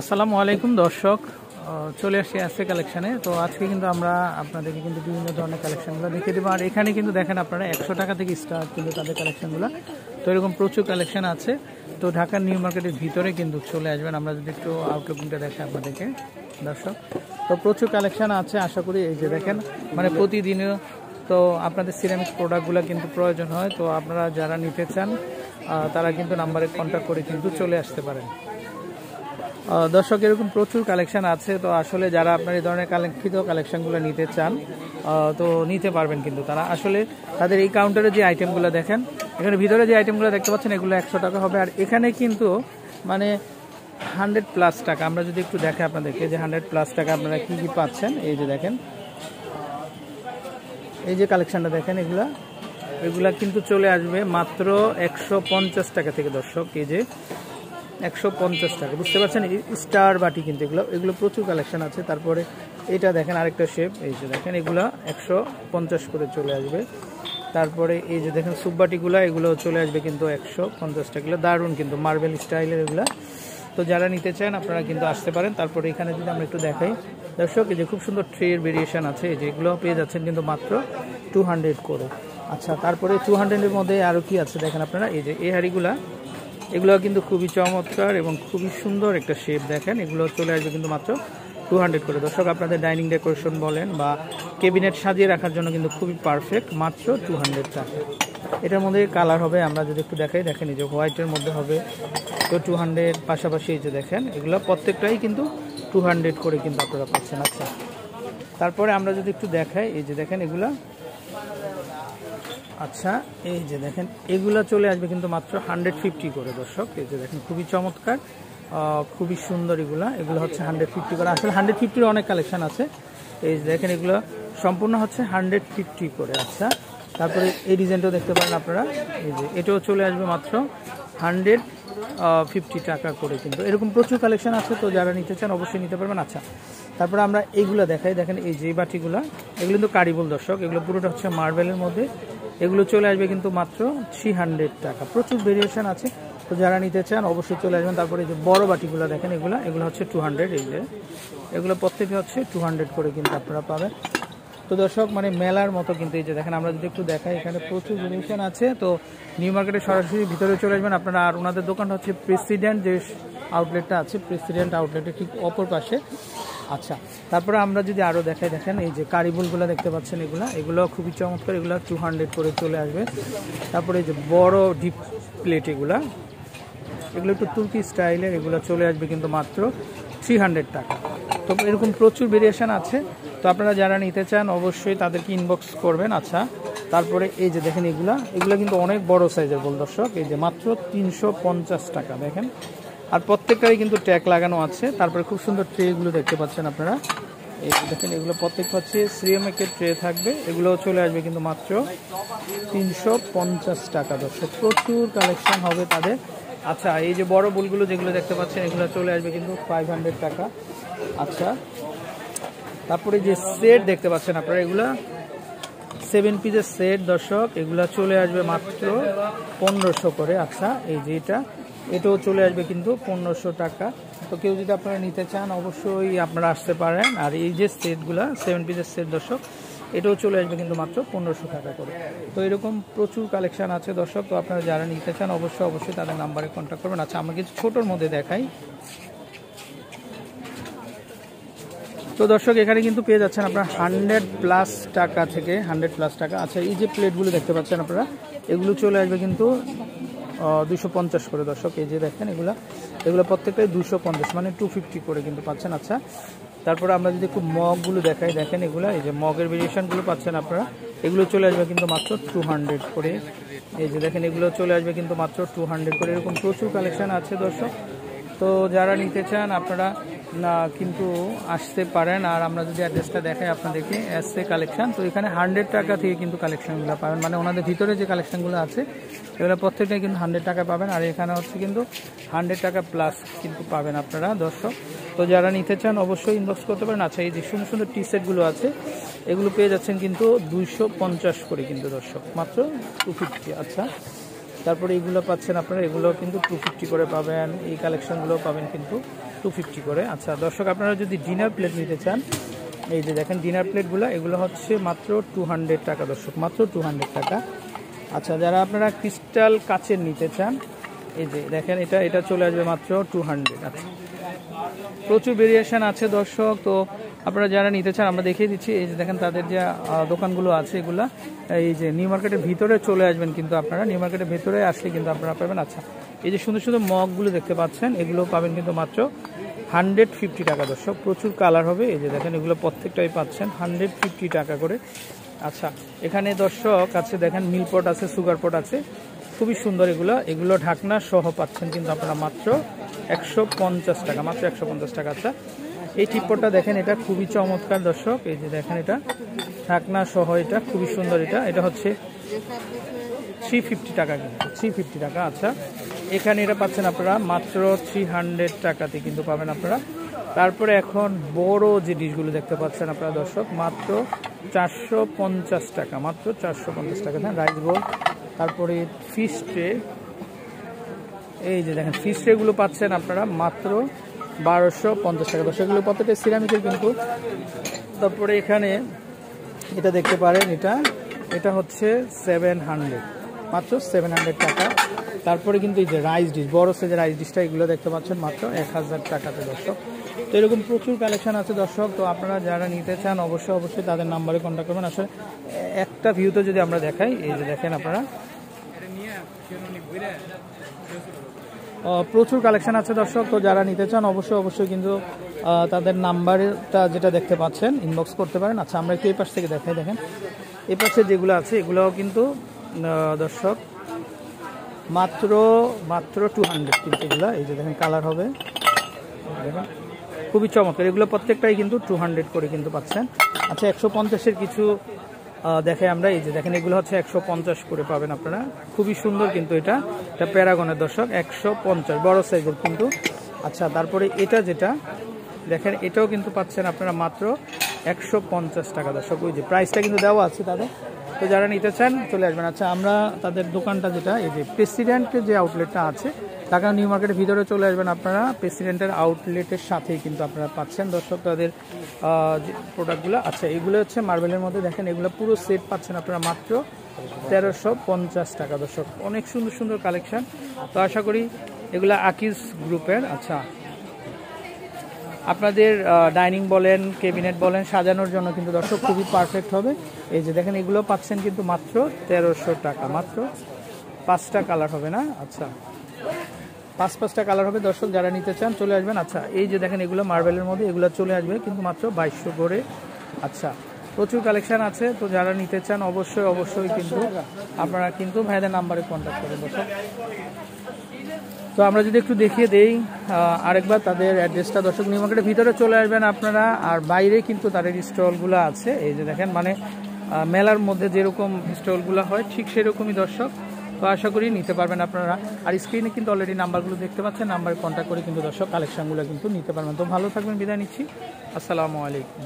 আসসালামু আলাইকুম দর্শক, চলে আসছি এসএ কালেকশানে। তো আজকে কিন্তু আমরা আপনাদেরকে কিন্তু বিভিন্ন ধরনের কালেকশানগুলো দেখিয়ে দেবো। আর এখানে কিন্তু দেখেন আপনারা 100 টাকা থেকে স্টার্ট কিন্তু তাদের কালেকশানগুলো। তো এরকম প্রচুর কালেকশান আছে। তো ঢাকার নিউ মার্কেটের ভিতরে কিন্তু চলে আসবেন। আমরা যদি একটু আউটলুকিংটা দেখাই আপনাদেরকে দর্শক, তো প্রচুর কালেকশান আছে। আশা করি এই যে দেখেন মানে প্রতিদিনও তো আপনাদের সিরামিক প্রোডাক্টগুলো কিন্তু প্রয়োজন হয়। তো আপনারা যারা নিতে চান তারা কিন্তু নাম্বারে কন্ট্যাক্ট করে কিন্তু চলে আসতে পারেন। দর্শক এরকম প্রচুর কালেকশন আছে। তো আসলে যারা আপনার এই ধরনের কালেক্ষিত কালেকশনগুলো নিতে চান তো নিতে পারবেন। কিন্তু তারা আসলে তাদের এই কাউন্টারে যে আইটেমগুলো দেখেন, এখানে ভিতরে যে আইটেমগুলো দেখতে পাচ্ছেন এগুলো 100 টাকা হবে। আর এখানে কিন্তু মানে 100+ টাকা। আমরা যদি একটু দেখে আপনাদেরকে যে 100+ টাকা আপনারা কি কি পাচ্ছেন। এই যে দেখেন, এই যে কালেকশনটা দেখেন, এগুলা কিন্তু চলে আসবে মাত্র 150 টাকা থেকে। দর্শক এই যে 150 টাকা, বুঝতে পারছেন? স্টার বাটি কিন্তু এগুলো প্রচুর কালেকশন আছে। তারপরে এটা দেখেন আরেকটা শেপ, এই যে দেখেন এগুলো 150 করে চলে আসবে। তারপরে এই যে দেখেন সুপ বাটিগুলো, এগুলো চলে আসবে কিন্তু 150 টাকা। এগুলো দারুণ কিন্তু মার্বেল স্টাইলের এগুলা। তো যারা নিতে চান আপনারা কিন্তু আসতে পারেন। তারপরে এখানে যদি আমরা একটু দেখাই দর্শক, এই যে খুব সুন্দর ট্রের ভেরিয়েশন আছে। এই যে এগুলো পেয়ে যাচ্ছেন কিন্তু মাত্র 200 করে। আচ্ছা, তারপরে 200-এর মধ্যে আরও কি আছে দেখেন আপনারা, এই যে এই হাড়িগুলা, এগুলো কিন্তু খুবই চমৎকার এবং খুবই সুন্দর একটা শেপ। দেখেন এগুলো চলে আসবে কিন্তু মাত্র 200 করে। দর্শক আপনাদের ডাইনিং ডেকোরেশন বলেন বা ক্যাবিনেট সাজিয়ে রাখার জন্য কিন্তু খুবই পারফেক্ট, মাত্র 200 টাকা। এটার মধ্যে কালার হবে, আমরা যদি একটু দেখাই, দেখেন এই যে হোয়াইটের মধ্যে হবে তো 200। পাশাপাশি এই যে দেখেন এগুলো প্রত্যেকটাই কিন্তু 200 করে কিন্তু আপনারা পাচ্ছেন। আচ্ছা, তারপরে আমরা যদি একটু দেখাই, এই যে দেখেন এগুলা, আচ্ছা এই যে দেখেন এগুলা চলে আসবে কিন্তু মাত্র 150 করে। দর্শক এই যে দেখেন খুবই চমৎকার, খুবই সুন্দর। এগুলো হচ্ছে 150 করে। আসলে 150-এর অনেক কালেকশন আছে। এই যে দেখেন এগুলো সম্পূর্ণ হচ্ছে 150 করে। আচ্ছা, তারপরে এই ডিজাইনটাও দেখতে পারেন আপনারা, এই যে এটাও চলে আসবে মাত্র 150 টাকা করে। কিন্তু এরকম প্রচুর কালেকশন আছে। তো যারা নিতে চান অবশ্যই নিতে পারবেন। আচ্ছা, তারপরে আমরা এইগুলো দেখাই, দেখেন এই যে বাটিগুলো, এগুলো কিন্তু কারিবল। দর্শক এগুলো পুরোটা হচ্ছে মার্বেলের মধ্যে। এগুলো চলে আসবে কিন্তু মাত্র 300 টাকা। প্রচুর ভেরিয়েশন আছে। তো যারা নিতে চান অবশ্যই চলে আসবেন। তারপরে এই যে বড় বাটিগুলো দেখেন, এগুলো হচ্ছে 200। এই যে এগুলো প্রত্যেকে হচ্ছে 200 করে কিন্তু আপনারা পাবেন। তো দর্শক মানে মেলার মতো কিন্তু এই যে দেখেন, আমরা যদি একটু দেখাই, এখানে প্রচুর ভেরিয়েশন আছে। তো নিউ মার্কেটে সরাসরি ভিতরে চলে আসবেন আপনারা। আর ওনাদের দোকানটা হচ্ছে প্রেসিডেন্ট যে আউটলেটটা আছে, প্রেসিডেন্ট আউটলেটের ঠিক অপর পাশে। আচ্ছা, তারপরে আমরা যদি আরও দেখাই, দেখেন এই যে কারিবুলগুলো দেখতে পাচ্ছেন, এগুলো খুবই চমৎকার। এগুলো 200 করে চলে আসবে। তারপরে এই যে বড় ডিপ প্লেট, এগুলো একটু তুর্কি স্টাইলের, এগুলো চলে আসবে কিন্তু মাত্র 300 টাকা। তো এরকম প্রচুর ভেরিয়েশন আছে। তো আপনারা যারা নিতে চান অবশ্যই তাদেরকে ইনবক্স করবেন। আচ্ছা, তারপরে এই যে দেখেন এগুলো কিন্তু অনেক বড় সাইজের বল। দর্শক এই যে মাত্র 350 টাকা দেখেন। আর প্রত্যেকটাই কিন্তু ট্যাগ লাগানো আছে। তারপরে খুব সুন্দর ট্রেগুলো দেখতে পাচ্ছেন আপনারা, এই যে দেখেন এগুলো প্রত্যেকটা হচ্ছে সিরামিকের ট্রে থাকবে। এগুলোও চলে আসবে কিন্তু মাত্র 350 টাকা। দর্শক প্রচুর কালেকশন হবে তাদের। আচ্ছা, এই যে বড় বুলগুলো যেগুলো দেখতে পাচ্ছেন, এগুলো চলে আসবে কিন্তু 500 টাকা। আচ্ছা, তারপরে যে সেট দেখতে পাচ্ছেন আপনারা, এগুলা 7 পিসের সেট। দর্শক এগুলা চলে আসবে মাত্র 1500 করে। আচ্ছা, এই যে এটাও চলে আসবে কিন্তু 1500 টাকা। তো কেউ যদি আপনারা নিতে চান অবশ্যই আপনারা আসতে পারেন। আর এই যে সেটগুলা 7 পিসের সেট দর্শক, এটাও চলে আসবে কিন্তু মাত্র 1500 টাকা করে। তো এরকম প্রচুর কালেকশন আছে দর্শক। তো আপনারা যারা নিতে চান অবশ্যই তাদের নাম্বারে কন্ট্যাক্ট করবেন। আচ্ছা, আমরা কিছু ছোটোর মধ্যে দেখাই। তো দর্শক এখানে কিন্তু পেয়ে যাচ্ছেন আপনারা 100+ টাকা থেকে 100+ টাকা। আচ্ছা, এই যে প্লেটগুলো দেখতে পাচ্ছেন আপনারা, এগুলো চলে আসবে কিন্তু 250 করে। দর্শক এই যে দেখেন এগুলো প্রত্যেকটাই 250, মানে 250 করে কিন্তু পাচ্ছেন। আচ্ছা, তারপরে আমরা যদি একটু মগগুলো দেখাই, দেখেন এই যে মগের ভেরিয়েশনগুলো পাচ্ছেন আপনারা, এগুলো চলে আসবে কিন্তু মাত্র 200 করে। এই যে দেখেন এগুলো চলে আসবে কিন্তু মাত্র 200 করে। এরকম প্রচুর কালেকশন আছে দর্শক। তো যারা নিতে চান আপনারা কিন্তু আসতে পারেন। আর আমরা যদি অ্যাড্রেসটা দেখাই আপনাদেরকে, এসএ কালেকশন, তো এখানে 100 টাকা থেকে কিন্তু কালেকশনগুলো পাবেন। মানে ওনাদের ভিতরে যে কালেকশনগুলো আছে এগুলো প্রত্যেকটাই কিন্তু 100 টাকা পাবেন। আর এখানে হচ্ছে কিন্তু 100 টাকা প্লাস কিন্তু পাবেন আপনারা দর্শক। তো যারা নিতে চান অবশ্যই ইনবক্স করতে পারেন। আচ্ছা, এই যে সুন্দর সুন্দর টি সেটগুলো আছে, এগুলো পেয়ে যাচ্ছেন কিন্তু 250 করে কিন্তু দর্শক, মাত্র 250। আচ্ছা, তারপরে এইগুলো পাচ্ছেন আপনারা, এগুলো কিন্তু 250 করে পাবেন। এই কালেকশনগুলো পাবেন কিন্তু 250 করে। আচ্ছা দর্শক, আপনারা যদি ডিনার প্লেট নিতে চান, এই যে দেখেন ডিনার প্লেটগুলো, এগুলো হচ্ছে মাত্র 200 টাকা দর্শক, মাত্র 200 টাকা। আচ্ছা, যারা আপনারা ক্রিস্টাল কাচের নিতে চান, এই যে দেখেন এটা চলে আসবে মাত্র 200। আচ্ছা, প্রচুর ভেরিয়েশন আছে দর্শক। তো আপনারা যারা নিতে চান আমরা দেখিয়ে দিচ্ছি। এই যে দেখেন তাদের যে দোকানগুলো আছে, এগুলা এই যে নিউ মার্কেটের ভিতরে চলে আসবেন, কিন্তু আপনারা নিউ মার্কেটের ভিতরে আসলে কিন্তু আপনারা পাবেন। আচ্ছা, এই যে সুন্দর সুন্দর মগগুলো দেখতে পাচ্ছেন, এগুলো পাবেন কিন্তু মাত্র 150 টাকা দর্শক। প্রচুর কালার হবে, এই যে দেখেন এগুলো প্রত্যেকটাই পাচ্ছেন 150 টাকা করে। আচ্ছা, এখানে দর্শক আছে দেখেন মিল পট আছে, সুগার পট আছে, খুবই সুন্দর এগুলো ঢাকনা সহ পাচ্ছেন কিন্তু আপনারা মাত্র 150 টাকা, মাত্র 150 টাকা। আচ্ছা, এই টিপটটা দেখেন, এটা খুবই চমৎকার দর্শক। এই যে দেখেন এটা ঢাকনা সহ, এটা খুবই সুন্দর। এটা হচ্ছে 350 টাকা, কিন্তু 350 টাকা। আচ্ছা, এখানে এটা পাচ্ছেন আপনারা মাত্র 300 টাকাতে কিন্তু পাবেন আপনারা। তারপরে এখন বড় যে ডিশগুলো দেখতে পাচ্ছেন আপনারা দর্শক, মাত্র 450 টাকা, মাত্র 450 টাকা। হ্যাঁ, রাইস বোল, তারপরে ফিশ ট্রে, এই যে দেখেন ফিশ ট্রেগুলো পাচ্ছেন আপনারা মাত্র 1250 টাকা দর্শক। এগুলো প্রত্যেকটা সিরামিকের কিন্তু। তারপরে এখানে এটা দেখতে পারেন, এটা হচ্ছে 700, মাত্র 700 টাকা। তারপরে কিন্তু এই যে রাইস ডিশ, বড় সাইজের রাইস ডিশটা, এগুলো দেখতে পাচ্ছেন মাত্র 1000 টাকাতে দর্শক। তো এরকম প্রচুর কালেকশন আছে দর্শক। তো আপনারা যারা নিতে চান অবশ্যই তাদের নাম্বারে কন্ট্যাক্ট করবেন। আসলে একটা ভিউতে যদি আমরা দেখাই, এই যে দেখেন আপনারা প্রচুর কালেকশন আছে দর্শক। তো যারা নিতে চান অবশ্যই কিন্তু তাদের নাম্বারটা যেটা দেখতে পাচ্ছেন ইনবক্স করতে পারেন। আচ্ছা, আমরা একটু এই পাশ থেকে দেখাই। দেখেন এই পাশে যেগুলো আছে, এগুলোও কিন্তু দর্শক মাত্র 200 কিন্তু এগুলো। এই যে দেখেন কালার হবে, দেখেন খুবই চমৎকার। এগুলো প্রত্যেকটাই কিন্তু 200 করে কিন্তু পাচ্ছেন। আচ্ছা, 150-এর কিছু দেখে আমরা। এই যে দেখেন এগুলো হচ্ছে 150 করে পাবেন আপনারা, খুবই সুন্দর কিন্তু। এটা প্যারাগনের দর্শক, 150 বড় সাইজের কিন্তু। আচ্ছা, তারপরে এটা যেটা দেখেন, এটাও কিন্তু পাচ্ছেন আপনারা মাত্র 150 টাকা দর্শক। ওই যে প্রাইসটা কিন্তু দেওয়া আছে তাদের। তো যারা নিতে চান চলে আসবেন। আচ্ছা, আমরা তাদের দোকানটা যেটা, এই যে প্রেসিডেন্টের যে আউটলেটটা আছে, ঢাকা নিউ মার্কেটের ভিতরে চলে আসবেন আপনারা। প্রেসিডেন্টের আউটলেটের সাথেই কিন্তু আপনারা পাচ্ছেন দর্শক তাদের যে প্রোডাক্টগুলো। আচ্ছা, এগুলো হচ্ছে মার্বেলের মধ্যে, দেখেন এগুলো পুরো সেট পাচ্ছেন আপনারা মাত্র 1350 টাকা দর্শক। অনেক সুন্দর সুন্দর কালেকশন। তো আশা করি এগুলো আকিজ গ্রুপের। আচ্ছা, আপনাদের ডাইনিং বলেন, ক্যাবিনেট বলেন, সাজানোর জন্য কিন্তু দর্শক খুবই পারফেক্ট হবে। এই যে দেখেন এগুলো পাচ্ছেন কিন্তু মাত্র 1300 টাকা, মাত্র 5টা কালার হবে না? আচ্ছা, 5টা কালার হবে দর্শক। যারা নিতে চান চলে আসবেন। আচ্ছা, এই যে দেখেন এগুলো মার্বেলের মধ্যে, এগুলো চলে আসবে কিন্তু মাত্র 2200 করে। আচ্ছা, প্রচুর কালেকশন আছে। তো যারা নিতে চান অবশ্যই কিন্তু আপনারা কিন্তু ভাইদের নাম্বারে কন্ট্যাক্ট করবেন দর্শক। তো আমরা যদি একটু দেখিয়ে দেই আরেকবার তাদের অ্যাড্রেসটা দর্শক, নিউ মার্কেটের ভিতরে চলে আসবেন আপনারা। আর বাইরে কিন্তু তাদের স্টলগুলো আছে, এই যে দেখেন, মানে মেলার মধ্যে যেরকম স্টলগুলো হয় ঠিক সেরকমই দর্শক। তো আশা করি নিতে পারবেন আপনারা। আর স্ক্রিনে কিন্তু অলরেডি নাম্বারগুলো দেখতে পাচ্ছেন, নাম্বারে কন্ট্যাক্ট করে কিন্তু দর্শক কালেকশনগুলো কিন্তু নিতে পারবেন। তো ভালো থাকবেন, বিদায় নিচ্ছি, আসসালামু আলাইকুম।